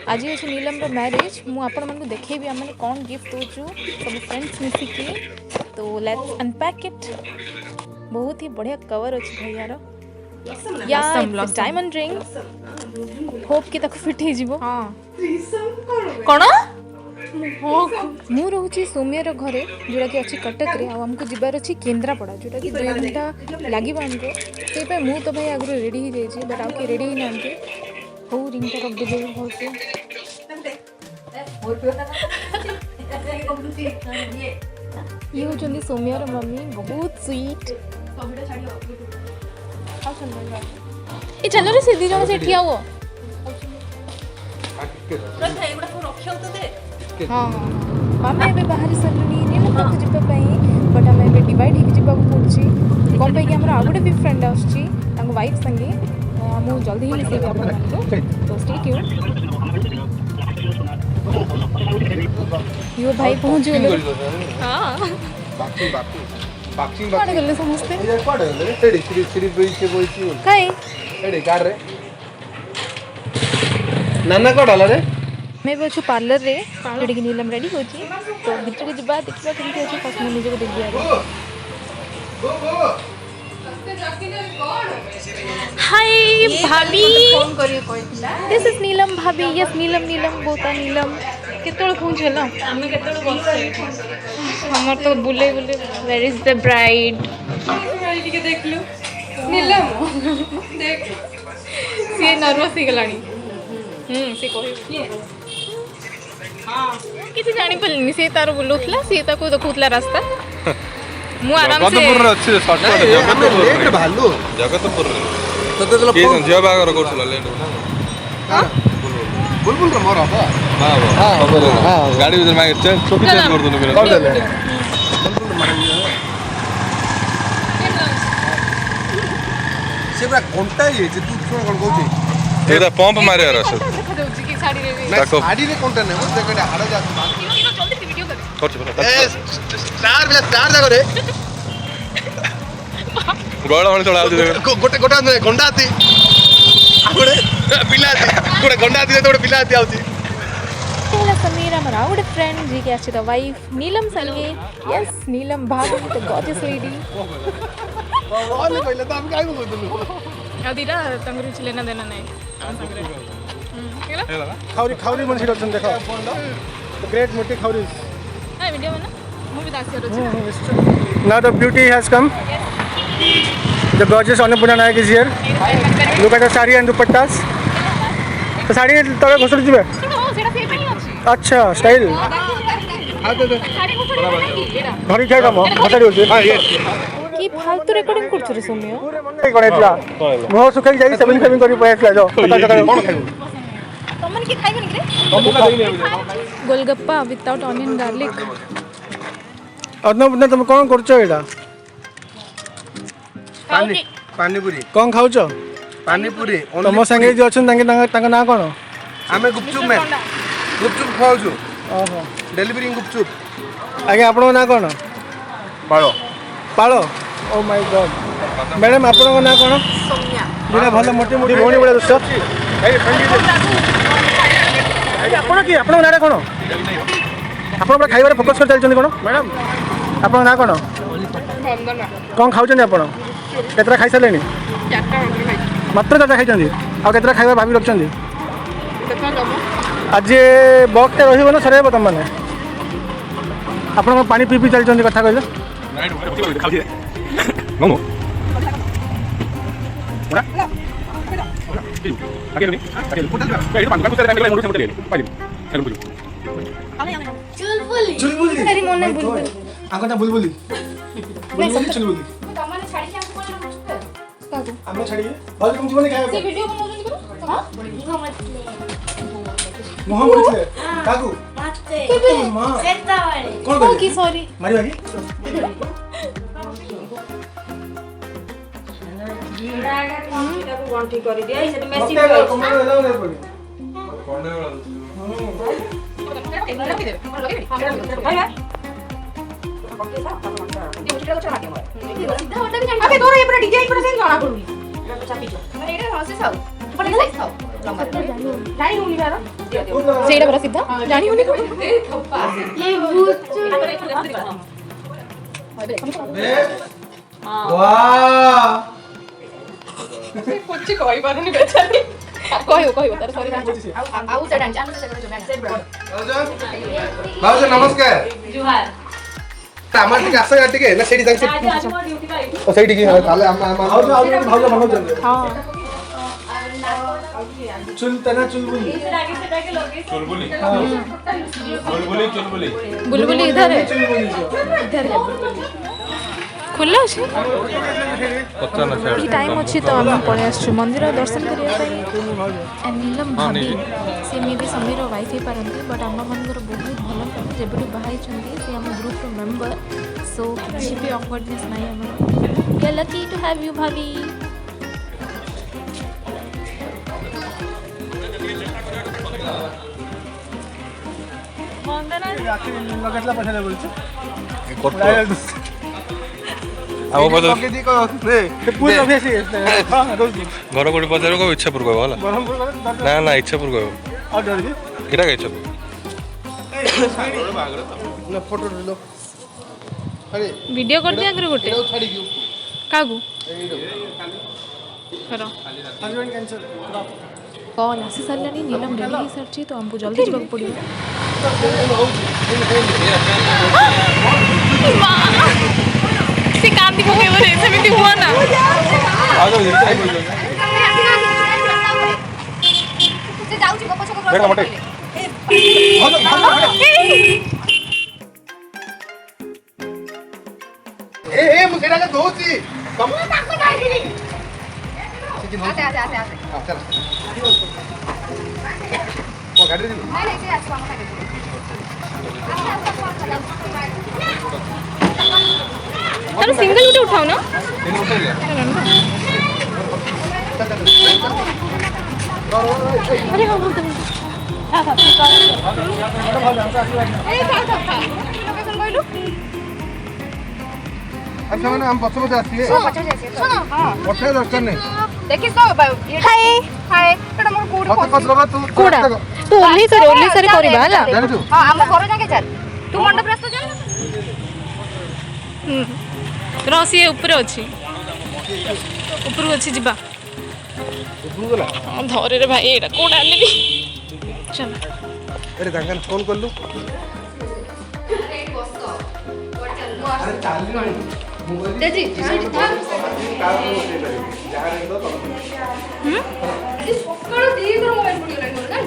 आज अच्छे नीलम मैरिज मुझे देखेबी आम कौन गिफ्ट दूचु सब फ्रेंड्स मिसिकी तो लेट्स अनपैक इट। बहुत ही बढ़िया कवर अच्छे भैयार या डायमंड रिंग होप कि तक फिट हो कौन मु रोची सौम्यर घरे जोटा कि अच्छी कटक रे आमको जीवार अच्छी केन्द्रापड़ा जोटा कि 2 घंटा लगे आमको से मु तो भाई आगु रेडी हो जाइए बट आउ रेडी ही ना हो रिंगटा रखदेवे भलसे ये होचंदी सौम्यर मम्मी बहुत स्वीट ये चलो रे से दी जण से ठिया हो हाँ आमे एबे बाहर सरनी नीलम तक जिबा पई बट आमे एबे डिवाइड ही जिबा को पड़ची कोन पे कि हमरा आगुडे भी फ्रेंड आछची तांको वाइफ संगे मु जल्दी ही मिसेबे आपन को तो स्टे ट्यून। यो भाई पहुंच गेले हां बाकी कोन गेले समस्ते ये कोड गेले एडी सिरी बेइचे बोइची काई एडी कार रे नाना कोड हला रे मैं भी अच्छे पार्लर रे जोड़ी नीलम रेडी हो तो भीतर को जब देखा केमती अच्छे फर्स्ट में निजे को देख दिया। हाय भाभी दिस इज नीलम भाभी यस नीलम नीलम बोता नीलम केतोल पहुंचल हमें केतोल बस हमर तो बुले बुले वेयर इज द ब्राइड के देख लो नीलम देख से नर्वस ही गलानी से कहि हाँ किसी जानी पड़नी से तार बुलुथला से ताको देखुथला रास्ता मु आराम से जगतपुर अच्छे शॉर्टकट जगतपुर भालू जगतपुर तो तो के जिया बागर करथला लेट हां बुलबुल रे मोर हबा हां हां गाड़ी उधर मांगे चेंज छोटी चेंज कर दोनो कर दे बुलबुल मार से पूरा घंटा ये तू सुन कोन कहू एदा पंप मारे रहा से देखा दउची की साड़ी रे साड़ी रे कोनटा ने मत देखा हाड़ जा जल्दी से वीडियो कर ए स्टार जा करे गोड़ा होने चढ़ा दे गोटे गोटा गंडा आती गोटे पिला आती गोटे गंडा आती गोटे पिला आती आउती पहला समीर हमारा गोटे फ्रेंड जी के अच्छे द वाइफ नीलम संगे यस नीलम भाभी द गॉर्जियस लेडी और पहले तो हम काई बोलदलु अदिरा तंगरी छ लेना देना नहीं खाउरी खाउरी मन सिडन देखो द ग्रेट मोटी खाउरी हां वीडियो बना मूवी दासी रछि now the beauty has come the gorgeous Annapurna Nayak is here look at the sari and dupattas तो साड़ी तले घसड़ जिबे सेटा से पई अछि अच्छा स्टाइल आ दे साड़ी घसड़ घरी छै काम घसड़ी होछि हां ये की फालतू रिकॉर्डिंग करछ रे सोम्य पूरे मन नहीं कोनेतला मोह सुखल जाई 7 करी पयसला जो कोन खाइबो तमन की खाइबन रे गोलगप्पा विदाउट ऑनियन गार्लिक अदन तुम कोन करछ एडा पानी पानी पूरी कोन खाउछ पानी पूरी तम संगे जे अछन तांगे ना कोन हमें गुपचुप में गुपचुप खाउछु ओहो डिलीवरी गुपचुप आगे आपन ना कोन पालो पालो ओ माय गॉड मैडम आपन ना कोन सोम्या बिना भले मोटी मोटी भोणी बडा दुस ए आपन की आपन नाडा कोन आपन पर खाइबारे फोकस कर चलछन कोन मैडम आपन ना कोन वंदना कोन खाउछन आपन केतरा खाइ सलेनी चारटा खाइ मात्र चारटा खाइछन आ केतरा खाइबा भाबी रखछन केतना दबो आज बॉक्स ते रहिबो ना सरेबो तम माने आपन पानी पी पी चलछन कथा कहले नाइट खाइ मोमो ओरा आगे नहीं आगे ए पानी कुछ टाइम मोड़ से पानी चलो बोलो चुलबुली चुलबुली तेरी मन में बुलबुली आकोटा बुलबुली बुलबुली चुलबुली तमने छाड़ी के हमको कोन पूछते काको हमें छाड़ी भल तुम जीवन खाए से वीडियो बनाउछन करो हां मोह बोलते काको माते केबे सेता वाले कोन की सॉरी मारी बाकी डागा कांटा को गंठी करी दिया से मेसी कोन हेला नै पड़ी कोन हेला ସେଇଟା ପୁରା ସିଧା ଜାଣି ହଉନି କିଛି କହିପାରୁନି ବେଚାରୀ କହିବ ତାର ସରି ଆଉ ସେଟା ଭାଉଜ ନମସ୍କାର ଜୁହାର আমার ঠিক আসে ଟିକେ না সেটি যাইছে ও সেইটি কি তাহলে ভাউজ ভালো জানবে হ্যাঁ চুলতানা চুলবুলি चुलबुली चुलबुली बुलबुली इधर है চুলবুলি इधर है खुला अच्छे पता ना छाड़ टाइम अच्छी तो आम पड़े आसु मंदिर दर्शन करने नीलम भाभी सी मे भी समीर वाइफ ही पारती बट आम मनकर बहुत भल फ्रेंड जब बाहर सी आम ग्रुप मेंबर सो किसी भी ऑकवर्डनेस नहीं आम we are lucky to have you भाभी लगेतला पछाले बोलछ आओ बोलो पूरा अभ्यास हां रोज घर कोडी पचारो को इच्छापुर कहबो होला ब्रह्मपुर ना ना इच्छापुर कहबो और डर भी केटा कहछ ना फोटो लो अरे वीडियो कर दिया आगे गोटे एडो छाडी दियो कागु एडो करो हस्बैंड कैंसर कॉल आसी सारानी नीलम रेडी हो सारी तो हमको जल्दी जावाक पड़ो से कांदी पकेब रे सेमिति हुआ ना देखा मटे ए मु सेडा के दोची कम ताको डाइली आते आते आते आते हां चल ओ गाड़ी दे नहीं नहीं से आज हम खाते चलो सिंगल उठे उठाओ ना अरे हाँ बोलते अच्छा मैंने हम बस में जाती है सुनो पठे दरकार नहीं देखिस तो हाय हाय एटा मोर कोड मत पस लगा तू कोड़ा तू ओली सारे करबा हला जानछु हां हम घर जाके चल तू मंडप रास्ता चल रसी ऊपर अच्छी ऊपर अच्छी जीवा गला धरे रे भाई एटा कोड आले भी चल अरे दांगन फोन कर लू अरे चाल नहीं तेजी सीट था सकाळ दी कर मोबाइल पड़ी लाइन मोर ना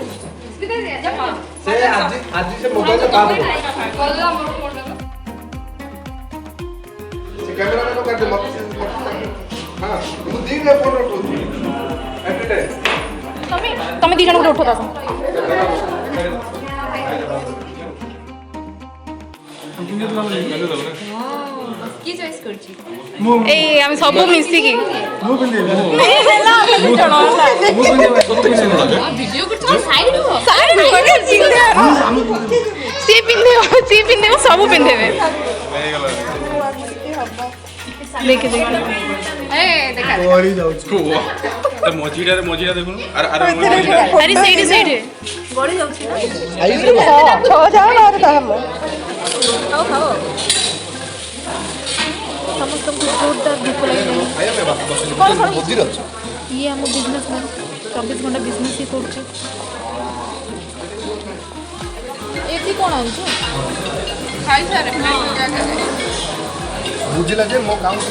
स्पीकर दे जा से आज से मोबाइल से बात कल्ला मोर से कैमरा में कर दे मत हां तू दी ले फोन उठो एवरी टाइम तमे दी जण उठो दास की चॉइस करची ए हम सब मिसी की मु बिंदे वीडियो कर साइड हो सी पिंदे सब पिंदे देखे ए देखा ओरी जाऊ मजीरा देखुन अरे साइड गड़ी जाउची ना आई से छो जाओ ना रे हम खाओ खाओ समस्त को जोरदार भूख लगी आया मैं बस बुद्धि रछ ये हम बिजनेस मैन 24 घंटा बिजनेस ही करछे एती कोन आउछ खाई सारे क्या करे बुझिला जे मो काम से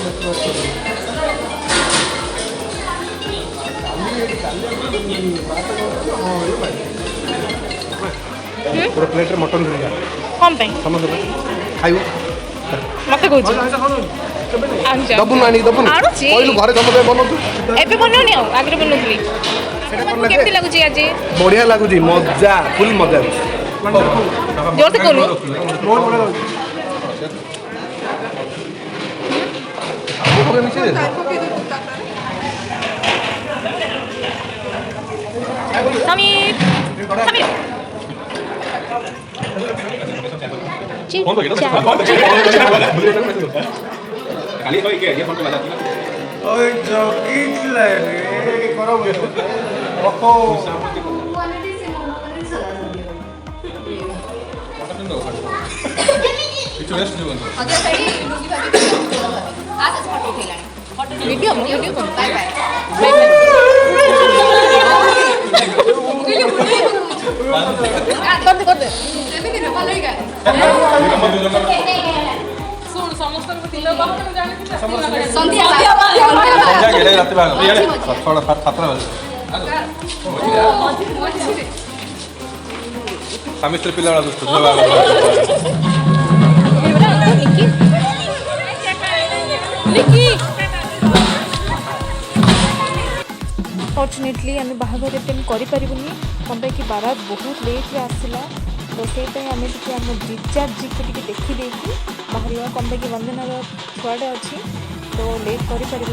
पूरा प्लेट रे मटन धरिया कम पे समझ खाइबो मते कहूछ दबुन आनी दबुन आनुची पहिलो घरे समझ बनतु एबे बनोनी आ आगरे बनोतली केमती लागुची आज बढ़िया लागु जी मजा फुल मजा जोर से कोनु समीर चिट फोन तो किया चैट खाली तो ये फोन को बजाती है ओए जोकितला रे करो ओहो पिक्चर रेस्ट जो बनता अगर सही लुकी भाभी आज फोटो उठेलानी वीडियो बाय बाय कर दे एମିତି ନ ଭଲ ହେଇଗା ଶୁଣ ସମସ୍ତଙ୍କୁ ତିଲ ବାହାରେ ମୁଁ ଜାଣିଛି ସନ୍ଧ୍ୟା क्या गेले रात बाग ये थोड़ा छात्र बस समिस्टर पिला वाला दोस्त जो लिकी फॉर्चुनेटली आम बाहाघर अटेंड करें कम कि बारात बहुत लेट्रे आसला तो से आम टे आम रिचार्ज जी को देखी बाहर कम कि वंदनार छुआटे अच्छी तो लेट करें गाड़ी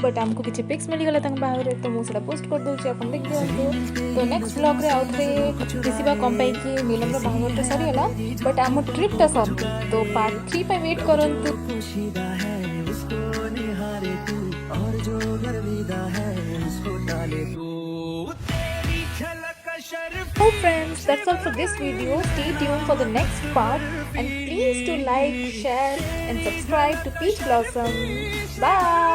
बट आमको किसी पिक्स मिलगला बाहर तो मुझे पोस्ट कर दूसरी आप देख दिखाँ तो नेक्स्ट ब्लॉग रे आउ थे दिशा कम पाई नीलम बाहर तो सरीगला बट आम ट्रिपटा सर तो पार्ट 3 पे वेट करंतु So friends, that's all for this video. Stay tuned for the next part and please do like, share and subscribe to Peach Blossom. Bye.